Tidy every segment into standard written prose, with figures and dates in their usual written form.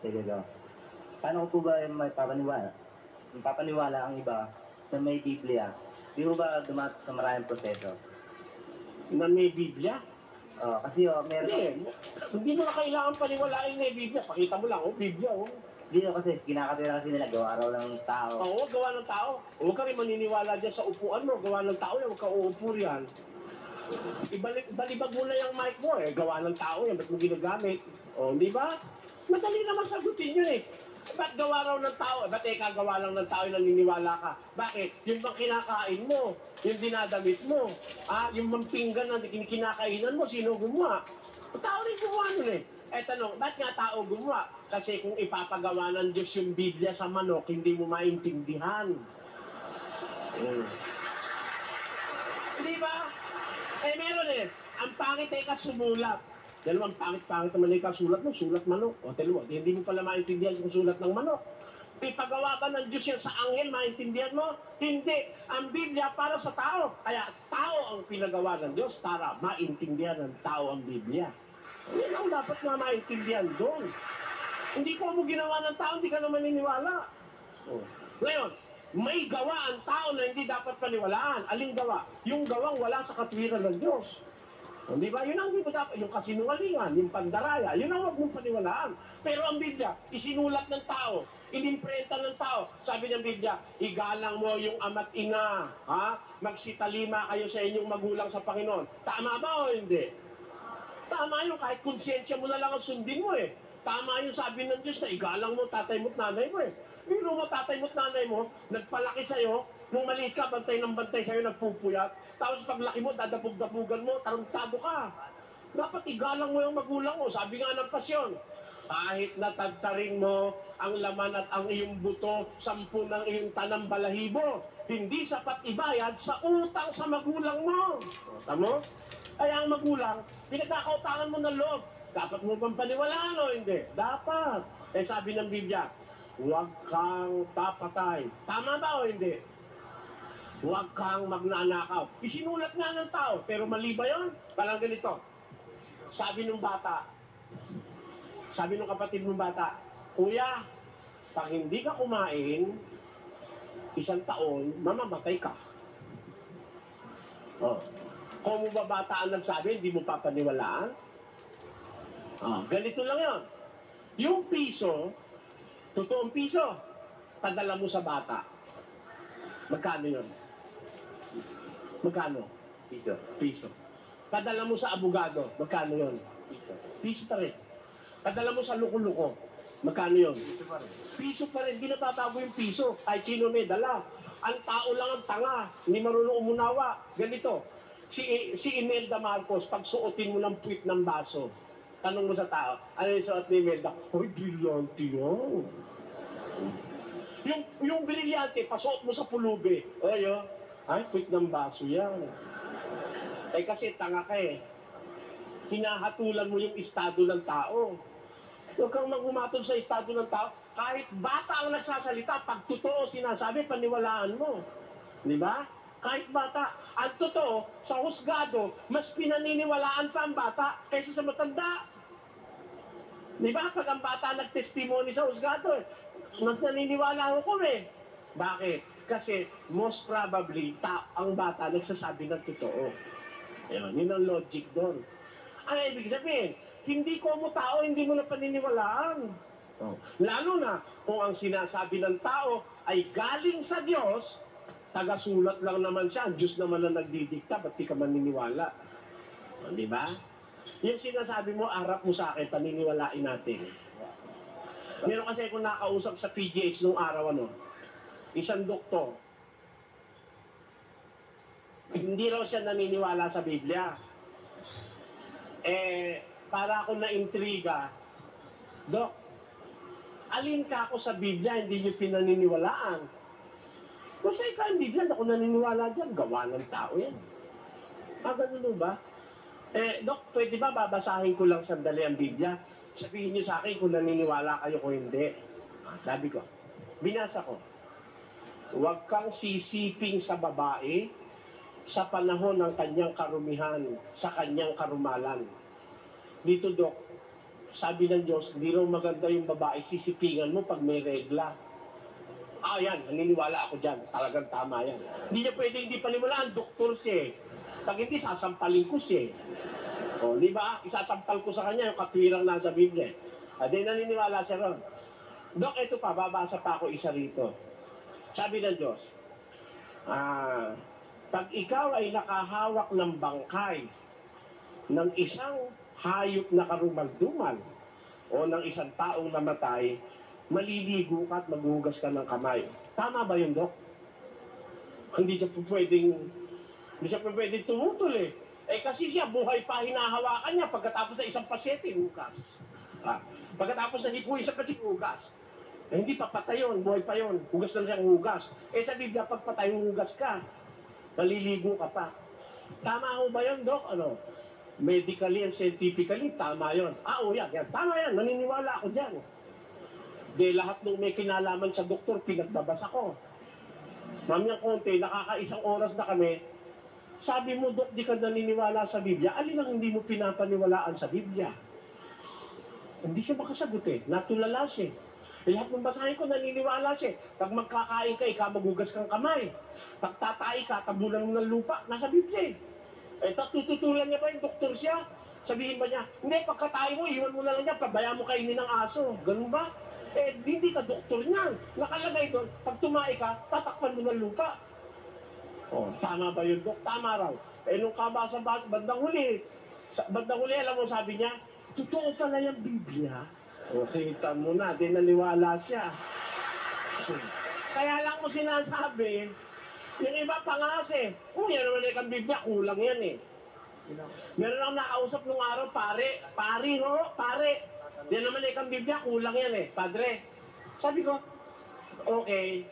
sa ganito. Paano ko po ba may papaniwala? Papaniwala ang iba na may Biblia? Di ko ba dumat sa maraming proseso? Na may Biblia? Kasi meron... Hindi mo na kailangan paniwalain na may Biblia. Pakita mo lang, Biblia, Dito kasi, kinakatira kasi nila, gawa raw ng tao. Oo, gawa ng tao. Huwag ka rin maniniwala dyan sa upuan mo. Gawa ng tao yan, huwag ka uupo riyan. Balibag mo na yung mic mo, gawa ng tao yan, ba't mo ginagamit? Di ba? Madali naman sagutin yun Ba't gawa raw ng tao? Ba't kagawa lang ng tao yung naniniwala ka? Bakit? Yung bang kinakain mo, yung dinadamit mo, yung mampinggan na kinakainan mo, sino gumawa? Tao rin gumawa nun tanong, ba't nga tao gumawa? Kasi kung ipapagawa ng Diyos yung Biblia sa manok, hindi mo maintindihan. Di ba? Meron ang pangit sumulat. Dahil ang pangit-pangit naman kasulat mo, sulat manok. Tell mo, hindi mo pala maintindihan yung sulat ng manok. Ipagawa ba ng Diyos yan sa anghel, maintindihan mo? Hindi. Ang Biblia para sa tao. Kaya tao ang pinagawa ng Diyos para maintindihan ng tao ang Biblia. Yan ang dapat na maintindihan doon. Hindi ko mo ginawa ng tao, hindi ka naman naniniwala. Ngayon, may gawa ang tao na hindi dapat paniwalaan. Aling gawa? Yung gawang wala sa katwiran ng Diyos. Di ba? Yun ang hindi mo dapat. Yung kasinungalingan, yung pandaraya, yun ang huwag mong paniwalaan. Pero ang Biblia, isinulat ng tao, inimprenta ng tao. Sabi ng Biblia, igalang mo yung ama't ina. Magsitalima kayo sa inyong magulang sa Panginoon. Tama ba o hindi? Tama yun, kahit konsyensya mo na lang ang sundin mo Tama yung sabi ng Diyos na igalang mo tatay mo't nanay mo Pero mo tatay mo't nanay mo, nagpalaki sa'yo, nung maliit ka, bantay ng bantay sa'yo, nagpupuyat. Tapos paglaki mo, dadapog-dapugan mo, tarantado ka. Dapat igalang mo yung magulang mo. Sabi nga ng pasyon, kahit natagtaring mo ang laman at ang iyong buto, 10 ng iyong tanang balahibo, hindi sapat ibayad sa utang sa magulang mo. Tama? Kaya ang magulang, pinagkakautangan mo ng loob. Dapat mo bang paniwalaan o hindi? Dapat. Sabi ng Biblia, huwag kang papatay. Tama ba o hindi? Huwag kang magnanakaw. Isinulat nga ng tao, pero mali ba yun? Parang ganito. Sabi ng bata, sabi ng kapatid ng bata, Kuya, pag hindi ka kumain, 1 taon, mamamatay ka. Kung mo ba bata ang nagsabi, hindi mo papaniwalaan? Ganito lang yun. Yung piso, totoong piso, padala mo sa bata. Magkano yun? Magkano? Piso. Padala mo sa abogado. Magkano yun? Piso pa rin. Padala mo sa luko-luko. Magkano yun? Piso pa rin. Hindi natatago yung piso. Kahit sino may dala. Ang tao lang ang tanga. Hindi marunong umunawa. Ganito. Si Imelda Marcos, pag suotin mo ng puwit ng baso, tanong mo sa tao, ano yung suot ni Imelda? Hoy, brilyante yun. Yung brilyante, pasuot mo sa pulubi. Ay, puwit ng baso yan. Kasi tanga ka Hinahatulan mo yung estado ng tao. Huwag kang mag-umatol sa estado ng tao. Kahit bata ang nagsasalita, pag totoo sinasabi, paniwalaan mo. Di ba? Kahit bata. Ang totoo, sa husgado, mas pinaniniwalaan pa ang bata kaysa sa matanda. Di ba? Pag ang bata nag-testimony sa husgado, mas naniniwala ako Bakit? Kasi most probably, ang bata nagsasabi ng totoo. Yun ang logic doon. Ang ibig sabihin, hindi ko mo tao, hindi mo na paniniwalaan. Lalo na kung ang sinasabi ng tao ay galing sa Diyos, taga-sulat lang naman siya, ang Diyos naman na nagdidikta, ba't di ka maniniwala? Di ba? Yung sinasabi mo, harap mo sa akin, paniniwalain natin. Meron kasi kung nakausap sa PGH nung araw, isang doktor, hindi raw siya naniniwala sa Biblia. Para ako na-intriga, Dok, alin ka ako sa Biblia, hindi niyo pinaniniwalaan? Kasi ikaw ang Biblia, ako naniniwala dyan, gawa ng tao yan. Ganun ba? Dok, pwede ba babasahin ko lang sandali ang Biblia? Sabihin niyo sa akin kung naniniwala kayo o hindi. Sabi ko, binasa ko, huwag kang sisiping sa babae sa panahon ng kanyang karumihan, sa kanyang karumalan. Dito, Dok, sabi ng Diyos, hindi raw maganda yung babae, sisipingan mo pag may regla. Yan, naniniwala ako dyan. Talagang tama yan. Hindi niya pwede hindi paniwalaan, doktor siya eh. Pag hindi, sasampalin ko siya eh. O, di ba? Isasampal ko sa kanya yung katwirang nasa Biblia. Di naniniwala siya ron. Dok, ito pa, babasa pa ako isa rito. Sabi ng Diyos, pag ikaw ay nakahawak ng bangkay ng isang hayop na karumal-dumal o ng isang taong namatay, maliligo ka at maghugas ka ng kamay. Tama ba yun, Dok? Hindi siya pwedeng tumutol eh. Kasi siya, buhay pa hinahawakan niya pagkatapos ng isang pasyente, hugas. Pagkatapos na hipuin sa pasyente, hugas. Hindi pa patay yun, buhay pa yun. Hugas na siyang hugas. Sa Biblia, pag patay, hugas ka. Maliligo ka pa. Tama ho ba yun, Dok? Medically and scientifically, tama yun. Yan. Tama yan. Naniniwala ako dyan. Lahat ng may kinalaman sa doktor, pinagbabasa ko. Mamaya konti, nakakaisang oras na kami. Sabi mo, Dok, di ka naniniwala sa Biblia. Alin ang hindi mo pinapaniwalaan sa Biblia? Hindi siya makasagot eh. Natulala siya. Lahat ng basahin ko, naniniwala siya. Pag magkakain ka, ikaw magugas kang kamay. Pag tatay ka, tabulan mo ng lupa. Nasa Biblia eh. Tututulan niya ba yung doktor siya? Sabihin ba niya, hindi, pagkatay mo, iwan mo na lang niya, pabayaan mo kainin ng aso. Ganun ba? Hindi ka doktor niyan. Nakalagay doon, pag tumay ka, tatakpan mo ng lupa. Tama ba yun, Dok? Tama raw. Nung kabasa bandang huli, alam mo, sabi niya, totoo pala yung Biblia. Kita mo na, di naniwala siya. Kaya lang mo sinasabi, yung iba pangase, yan naman ang Biblia, kulang yan eh. Meron lang nakausap nung araw, pare. Yan naman ang Biblia, kulang yan eh. Padre, sabi ko, okay,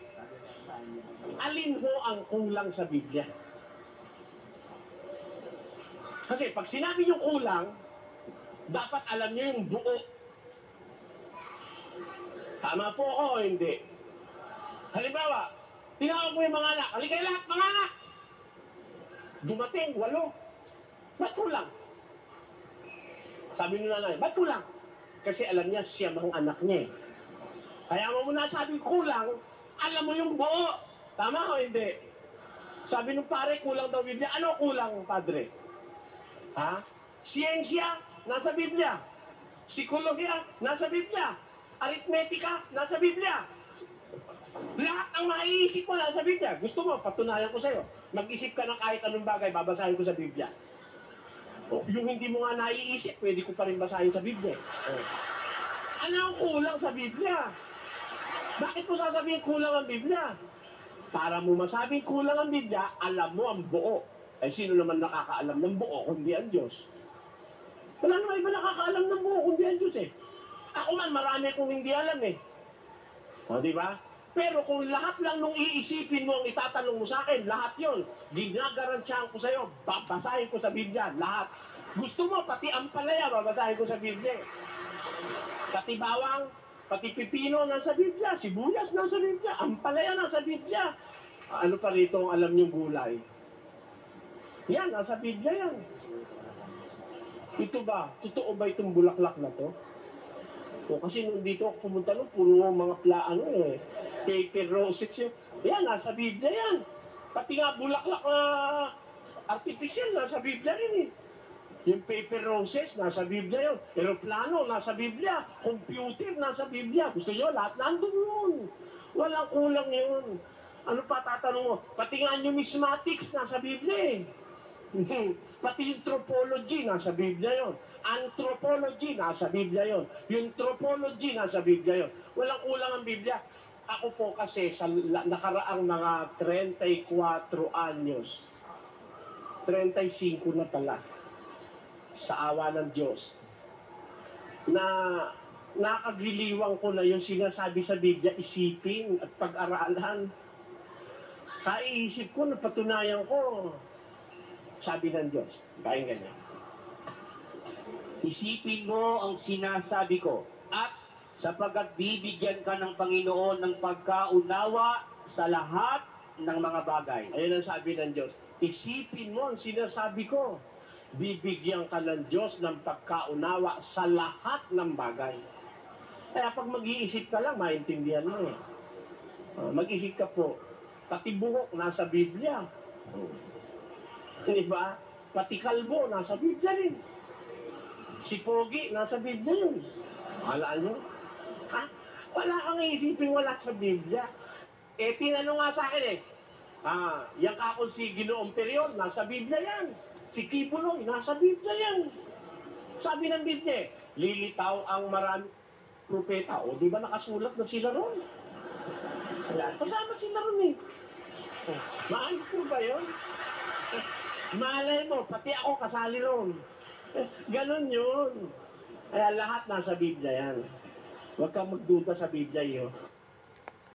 alin ho ang kulang sa Biblia? Kasi pag sinabi yung kulang, dapat alam niyo yung buo. Tama po ako o hindi? Halimbawa, tinawag mo yung mga anak, halikay lahat, mga anak! Dumating, 8. Ba't kulang? Sabi nung nanay, ba't kulang? Kasi alam niya, siya mga anak niya eh. Kaya mo muna sabi kulang, alam mo yung buo. Tama o hindi? Sabi nung pare, kulang daw Biblia. Ano kulang, padre? Siyensya, nasa Biblia. Psikolohiya, nasa Biblia. Aritmetika, nasa Biblia. Lahat ang maiisip mo nasa Biblia. Gusto mo, patunayan ko sa'yo. Mag-isip ka ng kahit anong bagay, babasahin ko sa Biblia. Yung hindi mo nga naiisip, pwede ko pa rin basahin sa Biblia. Ano ang kulang sa Biblia? Bakit mo sasabihin kulang ang Biblia? Para mo masabing kulang ang Biblia, alam mo ang buo. Sino naman nakakaalam ng buo kundi ang Diyos? Wala naman iba nakakaalam ng buo kundi ang Diyos eh. Ako man, marami kong hindi alam eh. Di ba? Pero kung lahat lang nung iisipin mo ang itatanong mo sa akin, lahat yon, ginagarantiyahan ko sa'yo, babasahin ko sa Biblia, lahat. Gusto mo, pati ampalaya, babasahin ko sa Biblia. Pati bawang, pati pipino nasa Biblia, sibuyas nasa Biblia, ampalaya nasa Biblia. Ano pa rito ang alam niyong gulay? Yan, nasa Biblia yan. Ito ba? Totoo ba itong bulaklak na to? Kasi nung dito ako pumunta nung puro mga paper roses yun. Yan, nasa Biblia yan. Pati nga bulaklak artificial, nasa Biblia rin eh. Yung paper roses, nasa Biblia yun. Aeroplano, nasa Biblia. Computer, nasa Biblia. Gusto nyo, lahat nandun yun. Walang kulang yun. Ano pa tatanong mo? Pati nga numismatics, nasa Biblia eh. Pati yung tropology, nasa Biblia yun. Anthropology, nasa Biblia yun. Yung tropology, nasa Biblia yun. Walang kulang ang Biblia. Ako po kasi sa nakaraang mga 34 anyos, 35 na pala, sa awa ng Diyos, na nakagiliwang ko na yung sinasabi sa Biblia, isipin at pag-aralan. Kaiisip ko, napatunayan ko, sabi ng Diyos, pakinggan niya. Isipin mo ang sinasabi ko at sapagkat bibigyan ka ng Panginoon ng pagkaunawa sa lahat ng mga bagay. Ayun ang sabi ng Diyos. Isipin mo ang sinasabi ko. bibigyan ka ng Diyos ng pagkaunawa sa lahat ng bagay. Kaya pag mag-iisip ka lang, maintindihan mo eh. Mag-isip ka po, pati buhok nasa Biblia. Di ba? Pati kalbo nasa Biblia rin. Si Pogi nasa Biblia yun. Alaan nyo? Ha? Wala kang isipin wala sa Biblia. Eh, tinanong nga sa akin eh, yung ako si Ginoong Period, nasa Biblia yan. Si Kibuloy, nasa Biblia yan. Sabi ng Biblia, lilitaw ang marami propeta. O, di ba nakasulat na sila ron? Kasama sila ron eh. Maayos po ba yun? Malay mo, pati ako kasali ron. Ganon yun. Kaya lahat nasa Biblia yan. Huwag kang magduda sa Biblia yun.